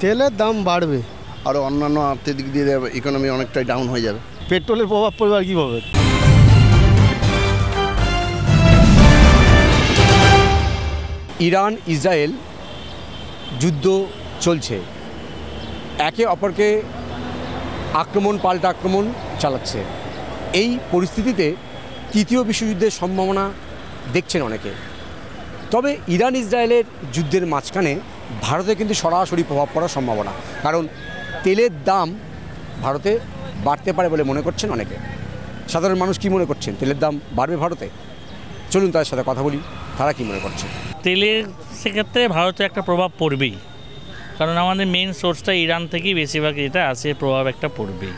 তেলের দাম বাড়বে, আরও অন্যান্য আর্থিক দিক দিয়ে ইকোনমি অনেকটাই ডাউন হয়ে যাবে। পেট্রোলের প্রভাব পড়বে আর কীভাবে। ইরান ইসরায়েল যুদ্ধ চলছে, একে অপরকে আক্রমণ পাল্টা আক্রমণ চালাচ্ছে। এই পরিস্থিতিতে তৃতীয় বিশ্বযুদ্ধের সম্ভাবনা দেখছেন অনেকে। তবে ইরান ইসরায়েলের যুদ্ধের মাঝখানে ভারতে কিন্তু সরাসরি প্রভাব পড়ার সম্ভাবনা, কারণ তেলের দাম ভারতে বাড়তে পারে বলে মনে করছেন অনেকে। সাধারণ মানুষ কি মনে করছেন, তেলের দাম বাড়বে ভারতে? চলুন তাদের সাথে কথা বলি, তারা কি মনে করছে। তেলের সেক্ষেত্রে ভারতে একটা প্রভাব পড়বেই, কারণ আমাদের মেন সোর্সটা ইরান থেকেই বেশিরভাগ এটা আসে, প্রভাব একটা পড়বেই।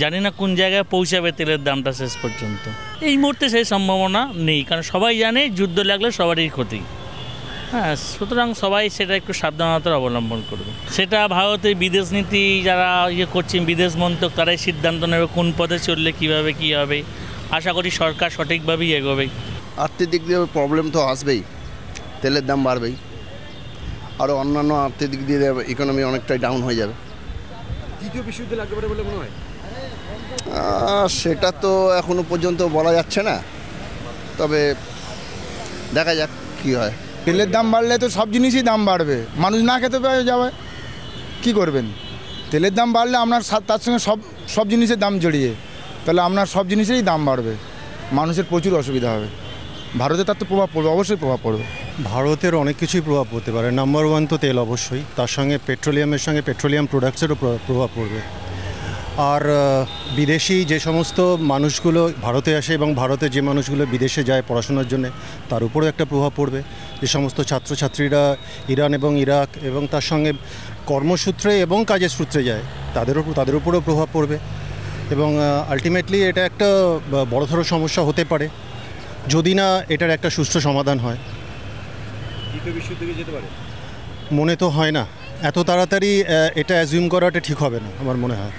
জানি না কোন জায়গায় পৌঁছাবে তেলের দামটা শেষ পর্যন্ত। এই মুহূর্তে সেই সম্ভাবনা নেই, কারণ সবাই জানে যুদ্ধ লাগলে সবারই ক্ষতি। হ্যাঁ, সুতরাং সবাই সেটা একটু সাবধানতার অবলম্বন করবে। সেটা ভারতের বিদেশ নীতি যারা করছেন, বিদেশ মন্ত্রক, তারাই সিদ্ধান্ত নেবে কোন পথে চললে কীভাবে কী হবে। আশা করি সরকার সঠিকভাবেই এগোবে। আর্থিক দিক দিয়ে প্রবলেম তো আসবেই, তেলের দাম বাড়বেই, আরও অন্যান্য আর্থিক দিক দিয়ে ইকোনমি অনেকটাই ডাউন হয়ে যাবে। তৃতীয় বিশ্বযুদ্ধ লাগতে পারে বলে মনে হয়? সেটা তো এখনও পর্যন্ত বলা যাচ্ছে না, তবে দেখা যাক কী হয়। তেলের দাম বাড়লে তো সব জিনিসই দাম বাড়বে, মানুষ না খেতে পেয়ে যাবে, কী করবেন? তেলের দাম বাড়লে আপনার তার সঙ্গে সব জিনিসের দাম জড়িয়ে, তাহলে আপনার সব জিনিসেরই দাম বাড়বে, মানুষের প্রচুর অসুবিধা হবে। ভারতে তার তো প্রভাব পড়বে, অবশ্যই প্রভাব পড়বে। ভারতের অনেক কিছুই প্রভাব পড়তে পারে। নাম্বার ওয়ান তো তেল অবশ্যই, তার সঙ্গে পেট্রোলিয়ামের সঙ্গে পেট্রোলিয়াম প্রোডাক্টসেরও প্রভাব পড়বে। আর বিদেশি যে সমস্ত মানুষগুলো ভারতে আসে এবং ভারতে যে মানুষগুলো বিদেশে যায় পড়াশোনার জন্য, তার উপরেও একটা প্রভাব পড়বে। যে সমস্ত ছাত্রছাত্রীরা ইরান এবং ইরাক এবং তার সঙ্গে কর্মসূত্রে এবং কাজের সূত্রে যায়, তাদের উপরেও প্রভাব পড়বে। এবং আলটিমেটলি এটা একটা বড়সড় সমস্যা হতে পারে যদি না এটার একটা সুষ্ঠু সমাধান হয়। তৃতীয় বিশ্বযুদ্ধে যেতে পারে মনে তো হয় না, এত তাড়াতাড়ি এটা অ্যাজিউম করাটা ঠিক হবে না। আমার মনে হয়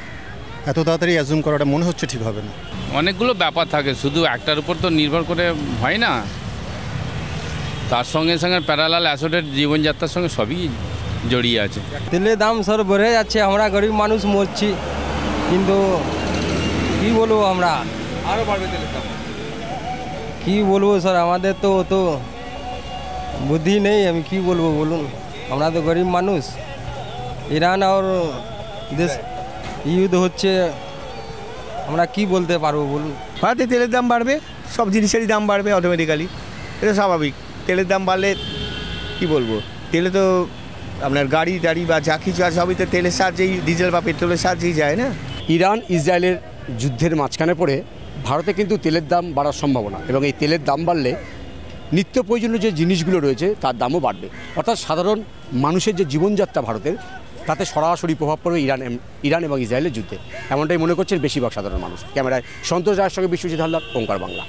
এত তাড়াতাড়ি অ্যাজিউম করাটা মনে হচ্ছে ঠিক হবে না। অনেকগুলো ব্যাপার থাকে, শুধু একটার উপর তো নির্ভর করে হয় না। তার সঙ্গে সঙ্গে প্যারালাল অ্যাসেটের জীবনযাত্রার সঙ্গে সবই জড়িয়ে আছে। তেলের দাম সব বেড়ে যাচ্ছে, আমরা গরিব মানুষ মরছি, কিন্তু কী বলবো আমরা, আরও বাড়বে তেলের দাম। কী বলবো স্যার, আমাদের তো অত বুদ্ধি নেই, আমি কি বলবো বলুন। আমরা তো গরিব মানুষ। ইরান আর দেশ যুদ্ধ হচ্ছে, আমরা কি বলতে পারবো বলুন। ভারতে তেলের দাম বাড়বে, সব জিনিসেরই দাম বাড়বে অটোমেটিক্যালি, এটা স্বাভাবিক। তেলের দাম বাড়লে কি বলবো, তেলে তো আপনার গাড়ি টাড়ি বা যা কিছু আছে সবই তো তেলের সাহায্যেই, ডিজেল বা পেট্রোলের সাহায্যেই যায় না। ইরান ইসরায়েলের যুদ্ধের মাঝখানে পড়ে ভারতে কিন্তু তেলের দাম বাড়ার সম্ভাবনা, এবং এই তেলের দাম বাড়লে নিত্য প্রয়োজনীয় যে জিনিসগুলো রয়েছে তার দামও বাড়বে। অর্থাৎ সাধারণ মানুষের যে জীবনযাত্রা ভারতের, তাতে সরাসরি প্রভাব পড়বে ইরান এবং ইসরায়েলের যুদ্ধে, এমনটাই মনে করছেন বেশিরভাগ সাধারণ মানুষ। ক্যামেরায় সন্তোষ রায়ের সঙ্গে বিশ্বজিৎ হালদার, ওঙ্কার বাংলা।